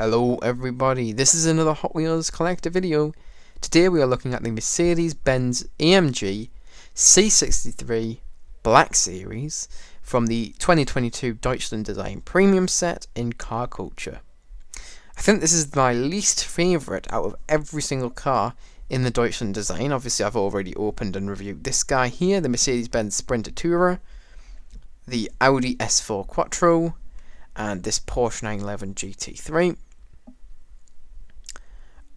Hello everybody, this is another Hot Wheels collector video. Today we are looking at the Mercedes-Benz AMG C63 Black Series from the 2022 Deutschland Design Premium set in car culture. I think this is my least favourite out of every single car in the Deutschland Design. Obviously I've already opened and reviewed this guy here, the Mercedes-Benz Sprinter Tourer, the Audi S4 Quattro, and this Porsche 911 GT3.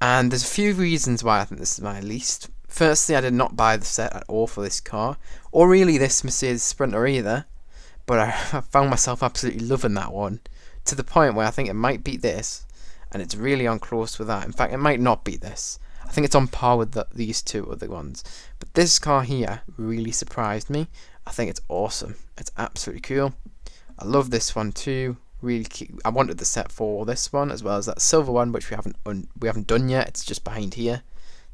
And there's a few reasons why I think this is my least. Firstly, I did not buy the set at all for this car, or really this Mercedes Sprinter either, but I found myself absolutely loving that one, to the point where I think it might beat this, and it's really on close with that. In fact, it might not beat this. I think it's on par with these two other ones. But this car here really surprised me. I think it's awesome. It's absolutely cool. I love this one too. Really cute. I wanted the set for this one as well as that silver one, which we haven't done yet. It's just behind here,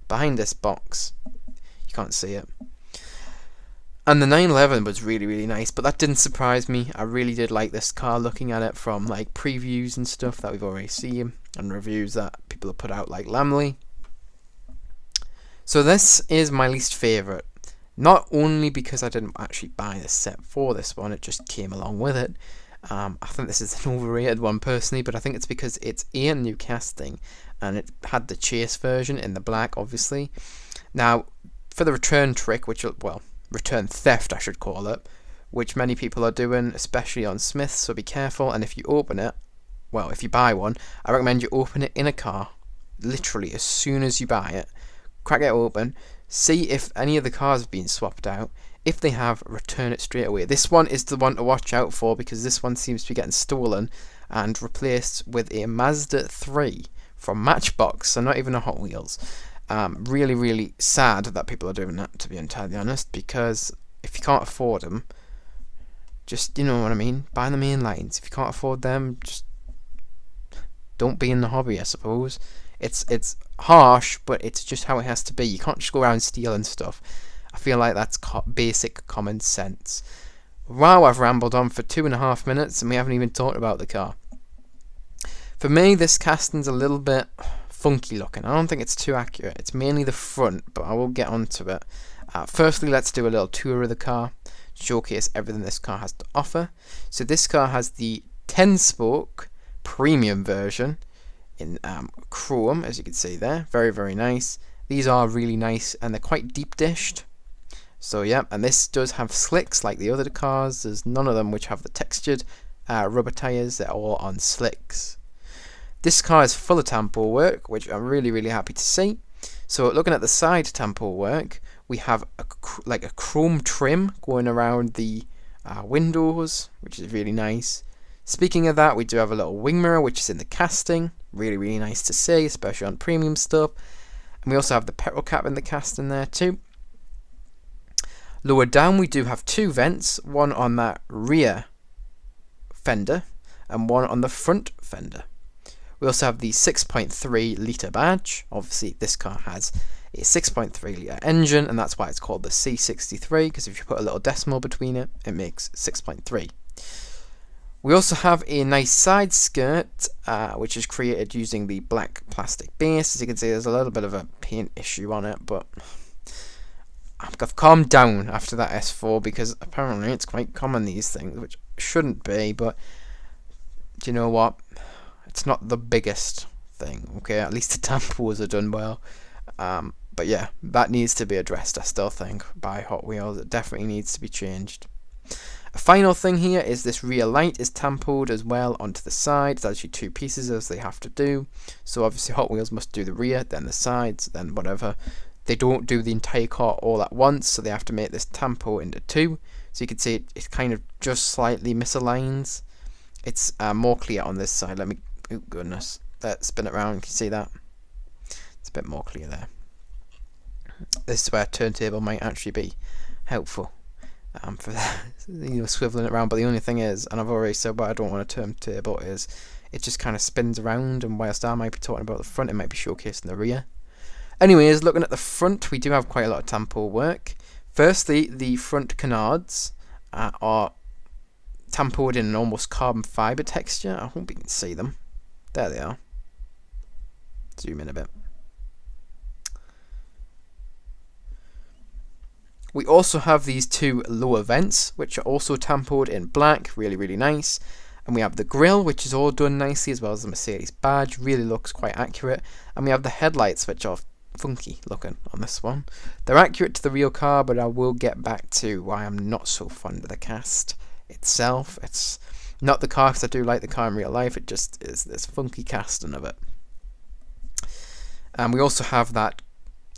behind this box. You can't see it. And the 911 was really nice, but that didn't surprise me. I really did like this car, looking at it from like previews and stuff that we've already seen and reviews that people have put out, like Lamley. So this is my least favourite. Not only because I didn't actually buy this set for this one, it just came along with it. I think this is an overrated one personally, but I think it's because it's a new casting and it had the chase version in the black, obviously. Now, for the return trick, return theft I should call it, which many people are doing, especially on Smiths, so be careful. And if you open it, well, if you buy one, I recommend you open it in a car, literally as soon as you buy it. Crack it open, see if any of the cars have been swapped out. If they have, return it straight away. This one is the one to watch out for because this one seems to be getting stolen and replaced with a Mazda 3 from Matchbox, so not even a Hot Wheels. Really sad that people are doing that, to be entirely honest, because if you can't afford them, just, you know what I mean, buy the main lines. If you can't afford them, just don't be in the hobby, I suppose. It's harsh, but it's just how it has to be. You can't just go around stealing stuff. I feel like that's basic common sense. Wow, I've rambled on for 2.5 minutes and we haven't even talked about the car. For me, this casting's a little bit funky looking. I don't think it's too accurate. It's mainly the front, but I will get onto it. Firstly, let's do a little tour of the car, showcase everything this car has to offer. So this car has the 10-spoke premium version in chrome, as you can see there. Very nice. These are really nice and they're quite deep dished. So yeah, and this does have slicks like the other cars. There's none of them which have the textured rubber tyres. They're all on slicks. This car is full of tampo work, which I'm really happy to see. So looking at the side tampo work, we have a chrome trim going around the windows, which is really nice. Speaking of that, we do have a little wing mirror which is in the casting. Really nice to see, especially on premium stuff. And we also have the petrol cap in the casting there too. Lower down we do have two vents, one on that rear fender and one on the front fender. We also have the 6.3 litre badge. Obviously this car has a 6.3 litre engine and that's why it's called the C63, because if you put a little decimal between it, it makes 6.3. We also have a nice side skirt, which is created using the black plastic base. As you can see, there's a little bit of a paint issue on it, but I've calmed down after that S4 because apparently it's quite common, these things, which shouldn't be, but do you know what? It's not the biggest thing, okay? At least the tampons are done well. But yeah, that needs to be addressed, I still think, by Hot Wheels. It definitely needs to be changed. A final thing here is this rear light is tampoed as well onto the side. It's actually two pieces as they have to do. So obviously Hot Wheels must do the rear, then the sides, then whatever. They don't do the entire car all at once, so they have to make this tampo into two. So you can see it kind of just slightly misaligns. It's more clear on this side. Oh goodness, let's spin it around. Can you see that? It's a bit more clear there. This is where a turntable might actually be helpful. For that, swiveling it around. But the only thing is, and I've already said what I don't want a turntable is, it just kind of spins around, and whilst I might be talking about the front, it might be showcasing the rear. Anyways, looking at the front, we do have quite a lot of tampo work. Firstly, the front canards are tampoed in an almost carbon fibre texture. I hope you can see them. There they are. Zoom in a bit. We also have these two lower vents, which are also tampered in black, really, really nice. And we have the grille, which is all done nicely, as well as the Mercedes badge, really looks quite accurate. And we have the headlights, which are funky looking on this one. They're accurate to the real car, but I will get back to why I'm not so fond of the cast itself. It's not the car, because I do like the car in real life, it just is this funky casting of it. And we also have that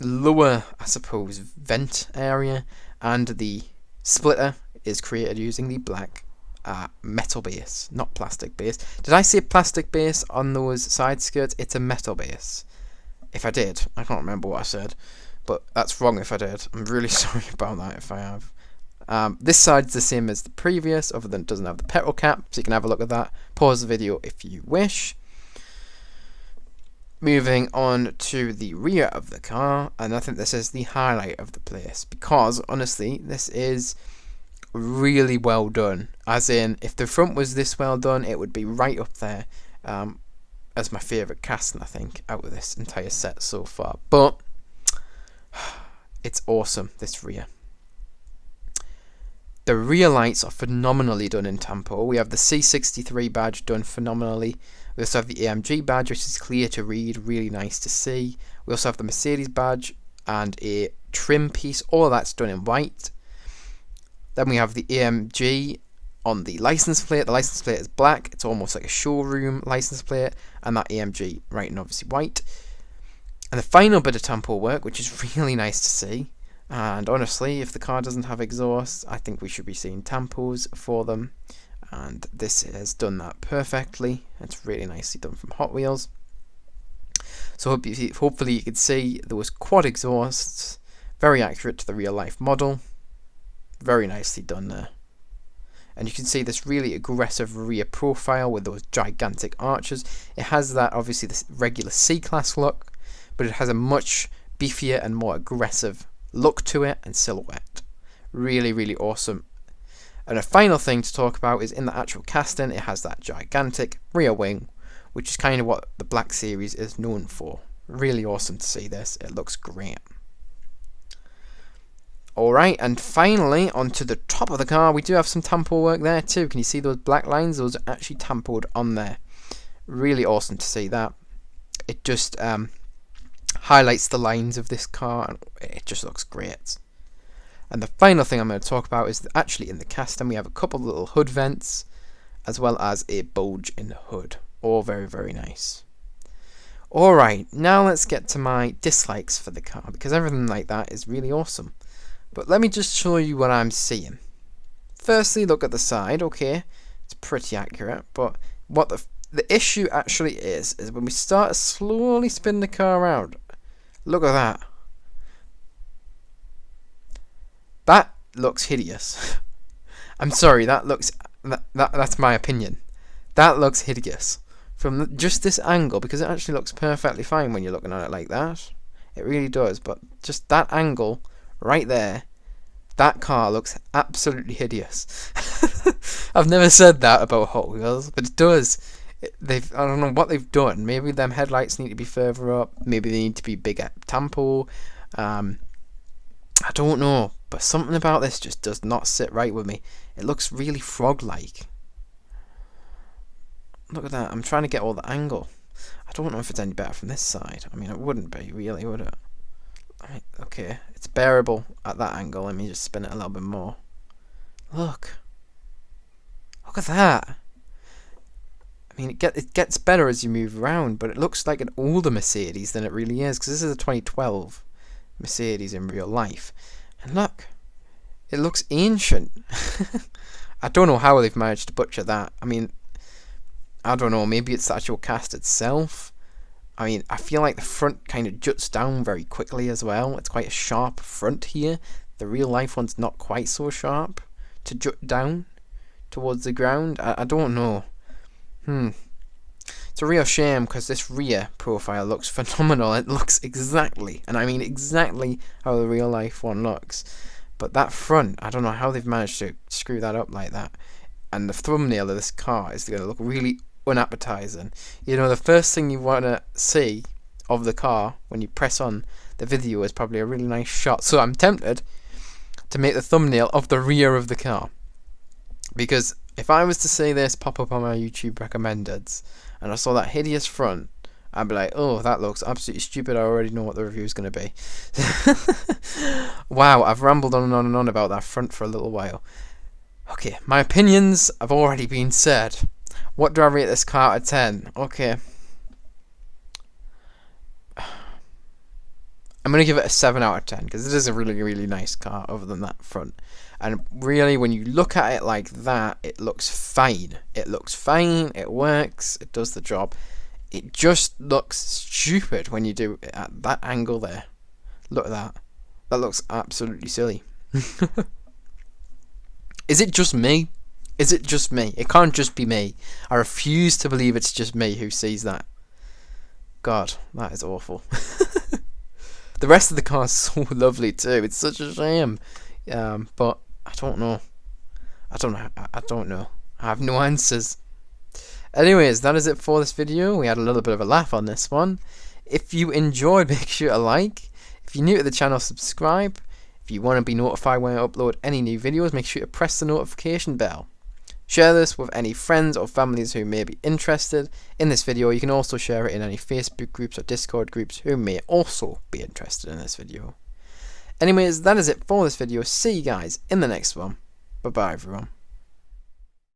lower, I suppose, vent area, and the splitter is created using the black metal base, not plastic base. Did I say plastic base on those side skirts? It's a metal base. If I did, I can't remember what I said, but that's wrong if I did. I'm really sorry about that if I have. This side's the same as the previous, other than it doesn't have the petrol cap, so you can have a look at that. Pause the video if you wish. Moving on to the rear of the car, and I think this is the highlight of the place, because honestly, this is really well done. As in, if the front was this well done, it would be right up there as my favourite casting, I think, out of this entire set so far. But it's awesome, this rear. The rear lights are phenomenally done in Tampered. We have the C63 badge done phenomenally. We also have the AMG badge, which is clear to read, really nice to see. We also have the Mercedes badge and a trim piece. All of that's done in white. Then we have the AMG on the license plate. The license plate is black. It's almost like a showroom license plate. And that AMG writing obviously white. And the final bit of Tampered work, which is really nice to see. And honestly, if the car doesn't have exhaust, I think we should be seeing tampos for them. And this has done that perfectly. It's really nicely done from Hot Wheels. So hopefully you can see those quad exhausts, very accurate to the real life model. Very nicely done there. And you can see this really aggressive rear profile with those gigantic arches. It has that, obviously, this regular C-Class look, but it has a much beefier and more aggressive look to it and silhouette. Really, really awesome. And a final thing to talk about is in the actual casting, it has that gigantic rear wing, which is kind of what the Black Series is known for. Really awesome to see this. It looks great. Alright, and finally, onto the top of the car, we do have some tampered work there too. Can you see those black lines? Those are actually tampered on there. Really awesome to see that. It just highlights the lines of this car, and it just looks great. And the final thing I'm going to talk about is actually in the casting, we have a couple of little hood vents, as well as a bulge in the hood. All very, very nice. Alright, now let's get to my dislikes for the car, because everything like that is really awesome. But let me just show you what I'm seeing. Firstly, look at the side. Okay, it's pretty accurate, but what the issue actually is when we start to slowly spin the car around. Look at that. That looks hideous. I'm sorry, that's my opinion. That looks hideous from just this angle, because it actually looks perfectly fine when you're looking at it like that. It really does, but just that angle right there, that car looks absolutely hideous. I've never said that about Hot Wheels, but it does. I don't know what they've done. Maybe them headlights need to be further up. Maybe they need to be bigger tempo. I don't know, but something about this just does not sit right with me. It looks really frog-like. Look at that. I'm trying to get all the angle. I don't know if it's any better from this side. I mean, it wouldn't be, really, would it? Okay, it's bearable at that angle. Let me just spin it a little bit more. Look at that. I mean, it gets better as you move around, but it looks like an older Mercedes than it really is, because this is a 2012 Mercedes in real life. And look, it looks ancient. I don't know how they've managed to butcher that. I mean, I don't know, maybe it's the actual cast itself. I mean, I feel like the front kind of juts down very quickly as well. It's quite a sharp front here. The real life one's not quite so sharp to jut down towards the ground. I don't know. It's a real shame, because this rear profile looks phenomenal. It looks exactly, and I mean exactly, how the real life one looks. But that front, I don't know how they've managed to screw that up like that. And the thumbnail of this car is going to look really unappetizing. You know, the first thing you want to see of the car when you press on the video is probably a really nice shot. So I'm tempted to make the thumbnail of the rear of the car, because if I was to see this pop up on my YouTube recommendeds and I saw that hideous front, I'd be like, oh, that looks absolutely stupid. I already know what the review is going to be. Wow, I've rambled on and on and on about that front for a little while. Okay, my opinions have already been said. What do I rate this car out of 10? Okay. I'm going to give it a 7 out of 10 because it is a really, really nice car other than that front. And really, when you look at it like that, it looks fine. It looks fine, it works, it does the job. It just looks stupid when you do it at that angle there. Look at that. That looks absolutely silly. Is it just me? Is it just me? It can't just be me. I refuse to believe it's just me who sees that. God, that is awful. The rest of the car is so lovely too. It's such a shame. But I don't know. I don't know. I have no answers. Anyways, that is it for this video. We had a little bit of a laugh on this one. If you enjoyed, make sure to like. If you're new to the channel, subscribe. If you want to be notified when I upload any new videos, make sure to press the notification bell. Share this with any friends or families who may be interested in this video. You can also share it in any Facebook groups or Discord groups who may also be interested in this video. Anyways, that is it for this video. See you guys in the next one. Bye bye everyone.